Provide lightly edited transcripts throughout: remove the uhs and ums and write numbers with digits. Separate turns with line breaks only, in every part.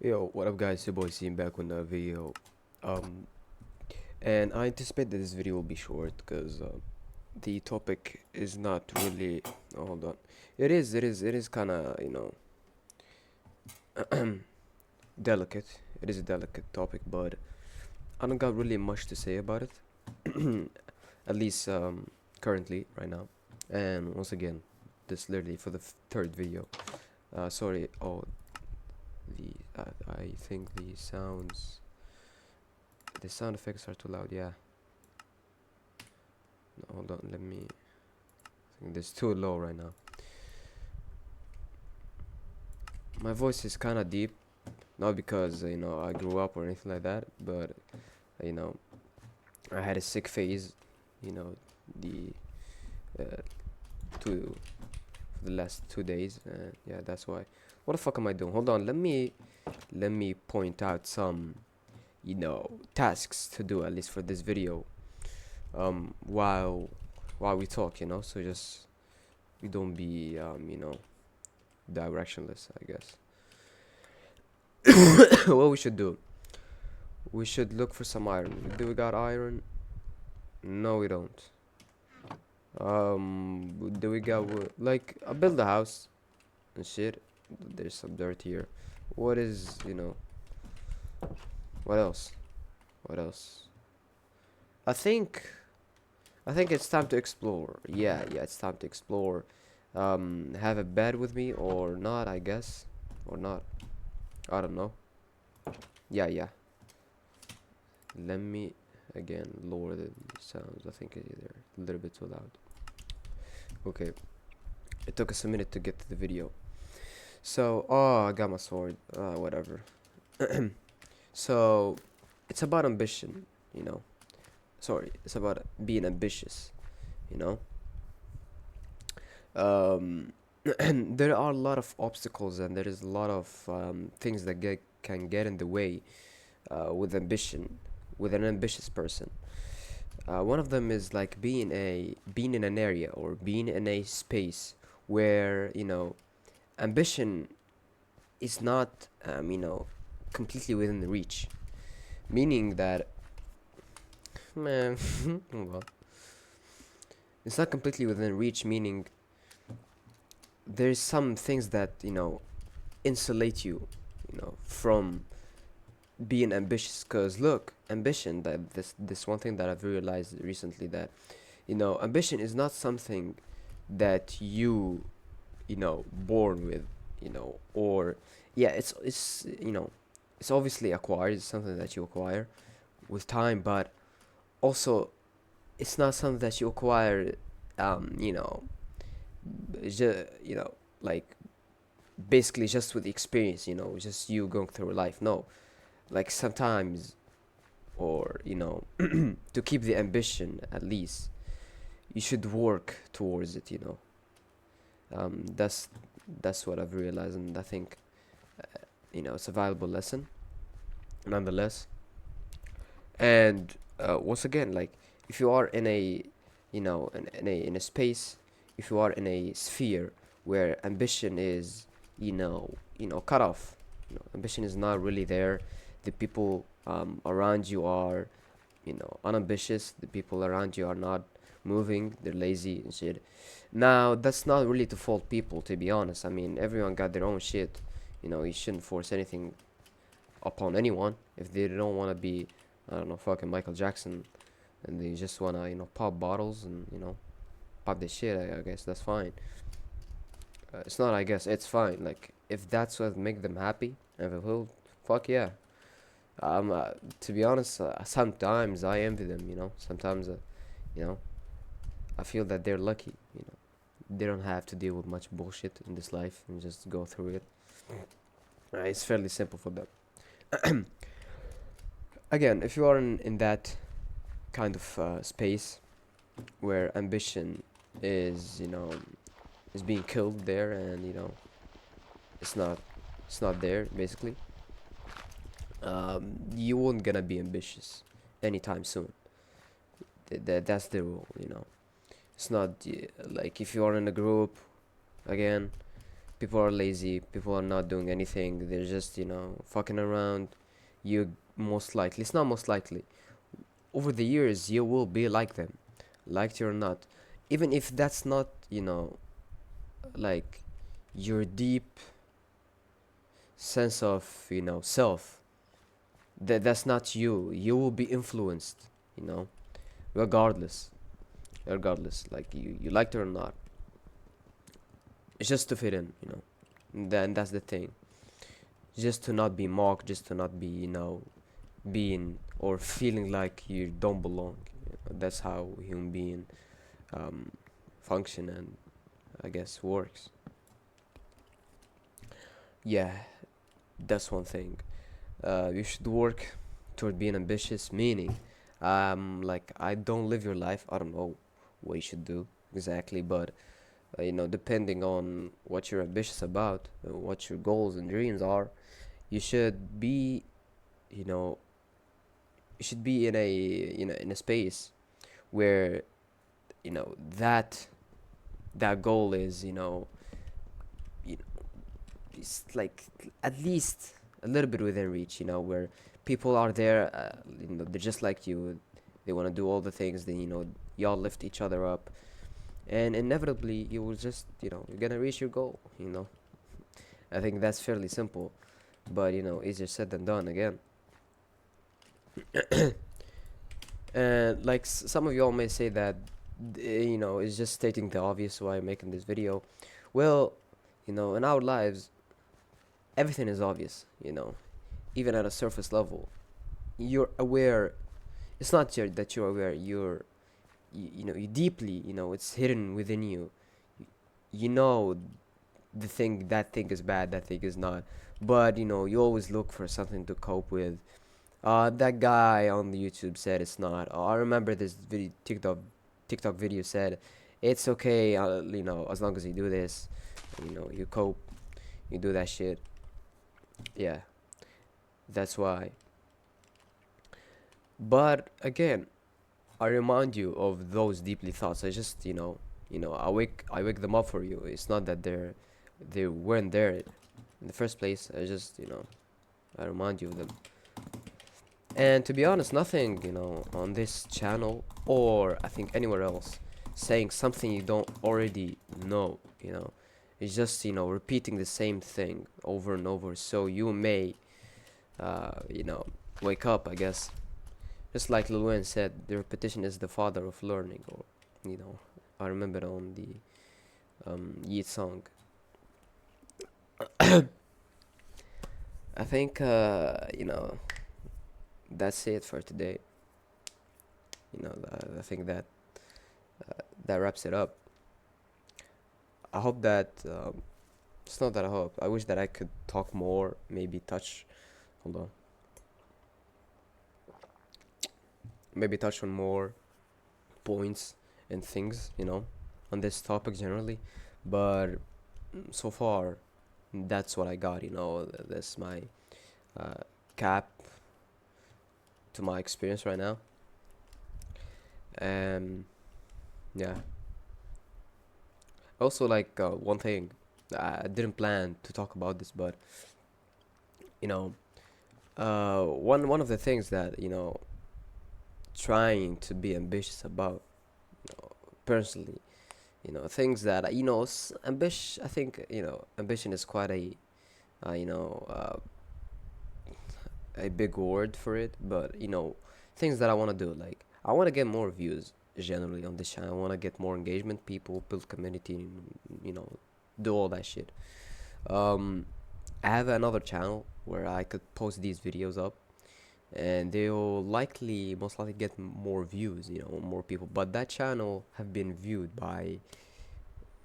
Yo, what up guys, your boy Seem back with another video. Um, and I anticipate that this video will be short because the topic is not really, oh, hold on. It is kinda, delicate. It is a delicate topic, but I don't got really much to say about it. At least, currently, right now. And once again, this literally for the third video. Sorry, I think the sound effects are too loud, yeah. No, hold on, let me. I think this too low right now. My voice is kind of deep, not because I grew up or anything like that, but you know I had a sick phase, you know, the uh, two for the last 2 days, and yeah, that's why. What the fuck am I doing? Hold on, let me point out some tasks to do at least for this video. While we talk, so just we don't be directionless, I guess. What we should do? We should look for some iron. Do we got iron? No, we don't. Do we got wood? Like, I build a house and shit. There's some dirt here. What is, what else? What else? I think, I think it's time to explore. Yeah, it's time to explore. Have a bed with me or not, I guess. Or not. I don't know. Yeah. Let me again lower the sounds. I think they're a little bit too loud. Okay, it took us a minute to get to the video. So, oh, I got my sword. Whatever. So, it's about ambition, you know. Sorry, it's about being ambitious, you know. There are a lot of obstacles and there is a lot of things that can get in the way with ambition, with an ambitious person. One of them is like being in an area or being in a space where ambition is not completely within the reach. Meaning that, man, well, it's not completely within reach. Meaning there's some things that insulate you, from being ambitious. Cause look, ambition, that this one thing that I've realized recently, that ambition is not something that you born with, or yeah, it's obviously acquired. It's something that you acquire with time, but also it's not something that you acquire, um you know like basically just with experience, just you going through life. No, like sometimes, or to keep the ambition, at least you should work towards it. That's what I've realized, and I think it's a valuable lesson nonetheless. And once again, like, if you are in a in a space, if you are in a sphere where ambition is cut off, ambition is not really there. The people around you are unambitious. The people around you are not moving, they're lazy and shit. Now, that's not really to fault people, to be honest. I mean, everyone got their own shit. You shouldn't force anything upon anyone. If they don't want to be, I don't know, fucking Michael Jackson, and they just want to pop bottles and pop their shit, I guess that's fine. It's not, I guess, it's fine. Like, if that's what make them happy and fulfilled, fuck yeah. To be honest, sometimes I envy them. Sometimes, you know I feel that they're lucky. They don't have to deal with much bullshit in this life and just go through it. It's fairly simple for them. Again, if you are in that kind of space where ambition is is being killed there, and it's not it's not there, basically, you won't gonna be ambitious anytime soon. That's the rule. It's not like if you are in a group, again, People are lazy, people are not doing anything, they're just, fucking around. You most likely, it's not most likely, over the years you will be like them, liked it or not. Even if that's not, like your deep sense of, self, that's not you. You will be influenced, you know, regardless. Regardless, like you liked it or not. It's just to fit in, Then that's the thing. Just to not be mocked, just to not be, being or feeling like you don't belong. That's how human being um, function and I guess works. Yeah, that's one thing. You should work toward being ambitious, meaning, like I don't live your life. I don't know what you should do exactly, but depending on what you're ambitious about, what your goals and dreams are, you should be, you know, you should be in a, in a space where, that goal is, you know, it's like at least a little bit within reach, where people are there, they're just like you. They want to do all the things. They, y'all lift each other up, and inevitably you will just, you're gonna reach your goal. I think that's fairly simple, but easier said than done again. And like some of y'all may say that, it's just stating the obvious why I'm making this video. Well, in our lives, everything is obvious. Even at a surface level, you're aware. It's not that you're aware. You deeply, it's hidden within you. You know the thing, that thing is bad, that thing is not. But you always look for something to cope with. That guy on the YouTube said it's not. I remember this video, TikTok video said, it's okay, as long as you do this, you cope, you do that shit. Yeah, that's why. But again, I remind you of those deeply thoughts. I just, I wake them up for you. It's not that they weren't there in the first place. I just, I remind you of them. And to be honest, nothing, on this channel or I think anywhere else saying something you don't already know, It's just, repeating the same thing over and over so you may, you know, wake up, I guess. Just like Lil Wayne said, the repetition is the father of learning, or, I remember on the Yeet song. I think, that's it for today. I think that wraps it up. I hope that it's not that I hope. I wish that I could talk more, maybe touch. Hold on. Maybe touch on more points and things, on this topic generally. But so far, that's what I got. That's my cap to my experience right now. And yeah. Also, like one thing, I didn't plan to talk about this, but you know, one of the things that trying to be ambitious about, personally, things that ambition. I think ambition is quite a big word for it, but things that I want to do, like I want to get more views generally on this channel. I want to get more engagement, people, build community, you know, do all that shit. Um, I have another channel where I could post these videos up, and they'll most likely get more views, more people. But that channel have been viewed by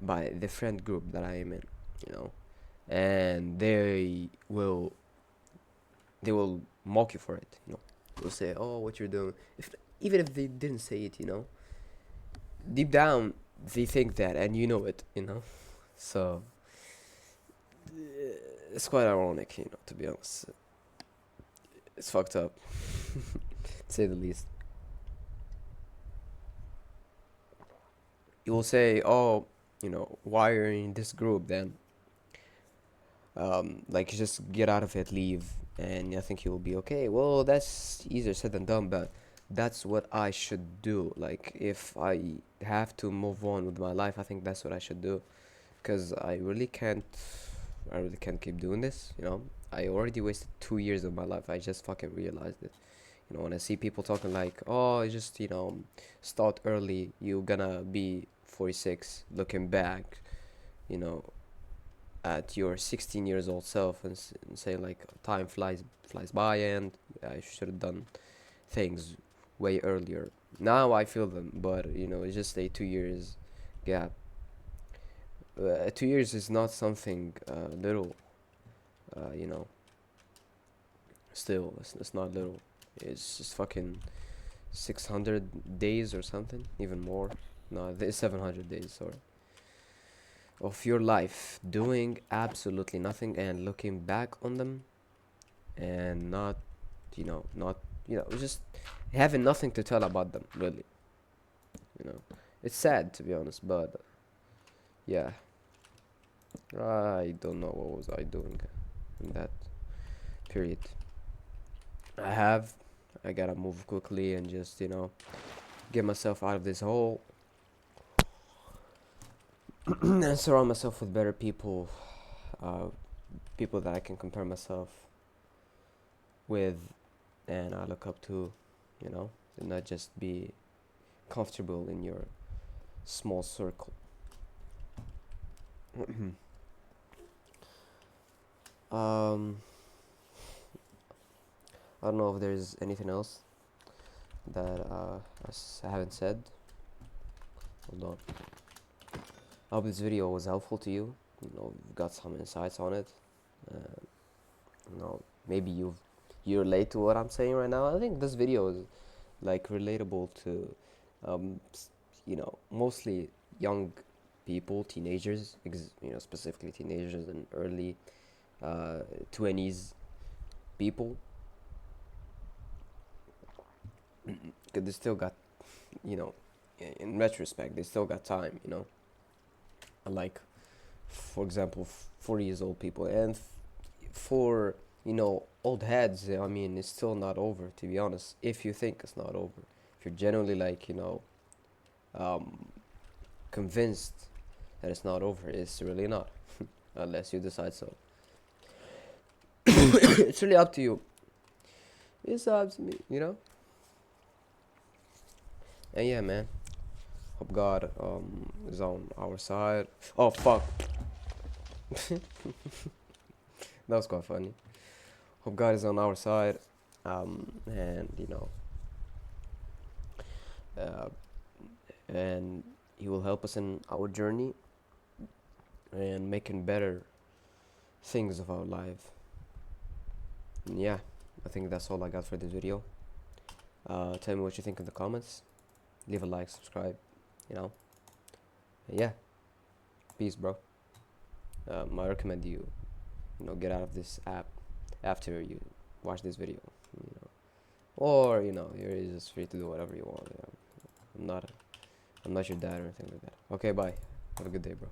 the friend group that I am in, you know, and they will mock you for it, They'll say, "Oh, what you're doing." If even if they didn't say it, deep down they think that, and you know it, So it's quite ironic, to be honest. It's fucked up, to say the least. You will say, "Oh, why are you in this group then?" like just get out of it, leave, and I think you'll be okay. Well, that's easier said than done, but that's what I should do. Like, if I have to move on with my life, I think that's what I should do, because I really can't keep doing this, you know. I already wasted 2 years of my life. I just fucking realized it. You know, when I see people talking like, oh, just, you know, start early, you're gonna be 46 looking back, you know, at your 16 years old self, and say like time flies by, and I should have done things way earlier. Now I feel them, but you know, it's just a 2 years gap. 2 years is not something little, you know. Still, it's not little. It's just fucking 600 days or something, even more. No, it's 700 days, sorry, of your life doing absolutely nothing and looking back on them, and not, not, just having nothing to tell about them, really. You know, it's sad to be honest, but yeah, I don't know what was I doing in that period. I have, I gotta move quickly and just, get myself out of this hole and surround myself with better people, uh, people that I can compare myself with and I look up to, and not just be comfortable in your small circle. um, I don't know if there's anything else that I haven't said. Hold on. I hope this video was helpful to you. Got some insights on it. Uh, maybe you relate to what I'm saying right now. I think this video is like relatable to, mostly young people, teenagers, specifically teenagers and early 20s people. Because they still got, you know, in retrospect, they still got time, Like, for example, 40 years old people. And for, old heads, I mean, it's still not over, to be honest, if you think it's not over. If you're genuinely, like, um, convinced that it's not over, it's really not, unless you decide so. It's really up to you. It's up to me, And yeah, man. Hope God is on our side. Oh fuck. That was quite funny. Hope God is on our side. And uh, and He will help us in our journey and making better things of our life. And yeah, I think that's all I got for this video. Tell me what you think in the comments. Leave a like, subscribe, And yeah, peace, bro. I recommend you, get out of this app after you watch this video, or you're just free to do whatever you want. I'm not your dad or anything like that. Okay, bye. Have a good day, bro.